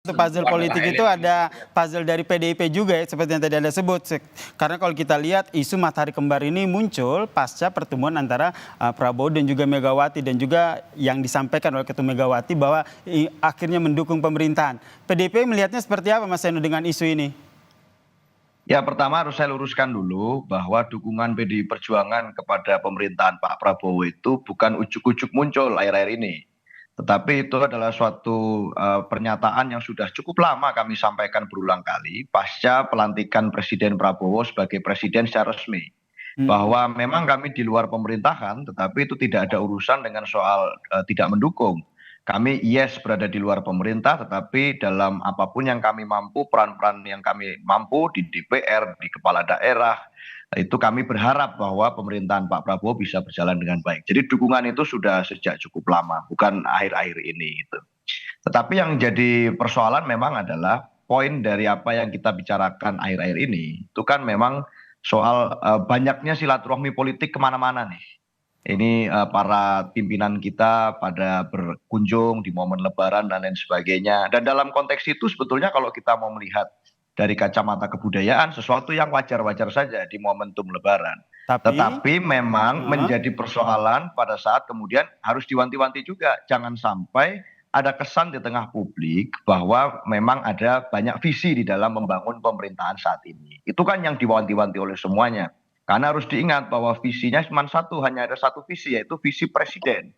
Untuk puzzle politik itu ada puzzle dari PDIP juga ya, seperti yang tadi Anda sebut. Karena kalau kita lihat isu matahari kembar ini muncul pasca pertemuan antara Prabowo dan juga Megawati, dan juga yang disampaikan oleh Ketua Megawati bahwa akhirnya mendukung pemerintahan. PDIP melihatnya seperti apa Mas Seno dengan isu ini? Ya, pertama harus saya luruskan dulu bahwa dukungan PDI Perjuangan kepada pemerintahan Pak Prabowo itu bukan ujuk-ujuk muncul akhir-akhir ini. Tetapi itu adalah suatu pernyataan yang sudah cukup lama kami sampaikan berulang kali pasca pelantikan Presiden Prabowo sebagai presiden secara resmi. Bahwa memang kami di luar pemerintahan, tetapi itu tidak ada urusan dengan soal tidak mendukung. Kami yes berada di luar pemerintah, tetapi dalam apapun yang kami mampu, peran-peran yang kami mampu di DPR, di kepala daerah, itu kami berharap bahwa pemerintahan Pak Prabowo bisa berjalan dengan baik. Jadi dukungan itu sudah sejak cukup lama, bukan akhir-akhir ini. Gitu. Tetapi yang jadi persoalan memang adalah poin dari apa yang kita bicarakan akhir-akhir ini, itu kan memang soal banyaknya silaturahmi politik kemana-mana nih. Ini para pimpinan kita pada berkunjung di momen Lebaran dan lain sebagainya. Dan dalam konteks itu sebetulnya kalau kita mau melihat dari kacamata kebudayaan, sesuatu yang wajar-wajar saja di momentum Lebaran. Tetapi memang menjadi persoalan pada saat kemudian harus diwanti-wanti juga. Jangan sampai ada kesan di tengah publik bahwa memang ada banyak visi di dalam membangun pemerintahan saat ini. Itu kan yang diwanti-wanti oleh semuanya. Karena harus diingat bahwa visinya cuma satu, hanya ada satu visi, yaitu visi presiden.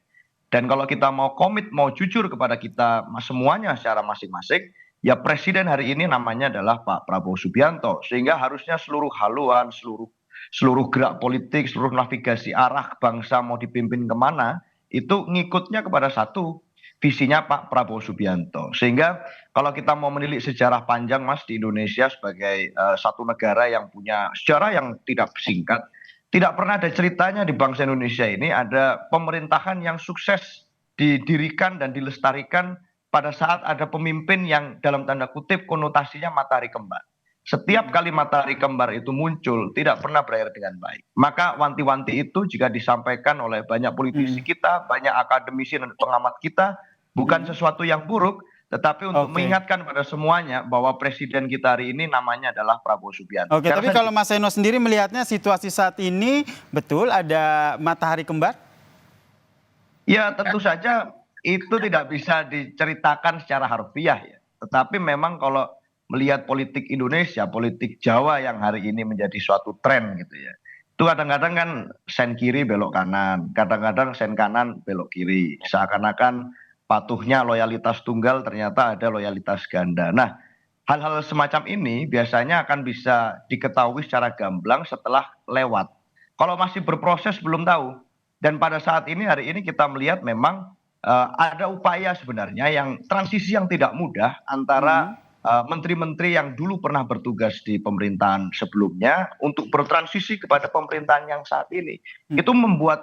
Dan kalau kita mau komit, mau jujur kepada kita semuanya secara masing-masing, ya presiden hari ini namanya adalah Pak Prabowo Subianto. Sehingga harusnya seluruh haluan, seluruh gerak politik, seluruh navigasi arah bangsa mau dipimpin kemana, itu ngikutnya kepada satu, visinya Pak Prabowo Subianto. Sehingga kalau kita mau menilik sejarah panjang Mas di Indonesia sebagai satu negara yang punya sejarah yang tidak singkat, tidak pernah ada ceritanya di bangsa Indonesia ini ada pemerintahan yang sukses didirikan dan dilestarikan pada saat ada pemimpin yang dalam tanda kutip konotasinya matahari kembar. Setiap kali matahari kembar itu muncul tidak pernah berakhir dengan baik. Maka wanti-wanti itu jika disampaikan oleh banyak politisi kita, banyak akademisi dan pengamat kita, bukan sesuatu yang buruk, tetapi untuk mengingatkan pada semuanya bahwa presiden kita hari ini namanya adalah Prabowo Subianto. Oke, tapi kalau Mas Seno sendiri melihatnya situasi saat ini betul ada matahari kembar? Ya tentu saja itu tidak bisa diceritakan secara harfiah ya. Tetapi memang kalau melihat politik Indonesia, politik Jawa yang hari ini menjadi suatu tren gitu ya. Itu kadang-kadang kan sen kiri belok kanan, kadang-kadang sen kanan belok kiri. Seakan-akan patuhnya loyalitas tunggal ternyata ada loyalitas ganda. Nah, hal-hal semacam ini biasanya akan bisa diketahui secara gamblang setelah lewat. Kalau masih berproses belum tahu. Dan pada saat ini hari ini kita melihat memang ada upaya sebenarnya yang transisi yang tidak mudah antara menteri-menteri yang dulu pernah bertugas di pemerintahan sebelumnya untuk bertransisi kepada pemerintahan yang saat ini. Itu membuat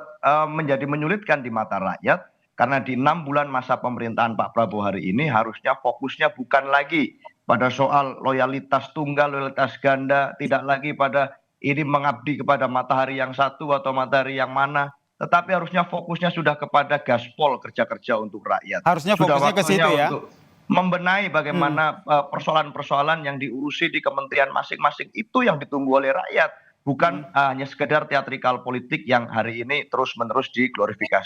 menjadi menyulitkan di mata rakyat. Karena di 6 bulan masa pemerintahan Pak Prabowo hari ini harusnya fokusnya bukan lagi pada soal loyalitas tunggal, loyalitas ganda, tidak lagi pada ini mengabdi kepada matahari yang satu atau matahari yang mana, tetapi harusnya fokusnya sudah kepada gaspol kerja-kerja untuk rakyat. Harusnya fokusnya ke situ ya. Untuk membenahi bagaimana persoalan-persoalan yang diurusi di kementerian masing-masing itu yang ditunggu oleh rakyat, bukan hanya sekedar teatrikal politik yang hari ini terus-menerus diglorifikasi.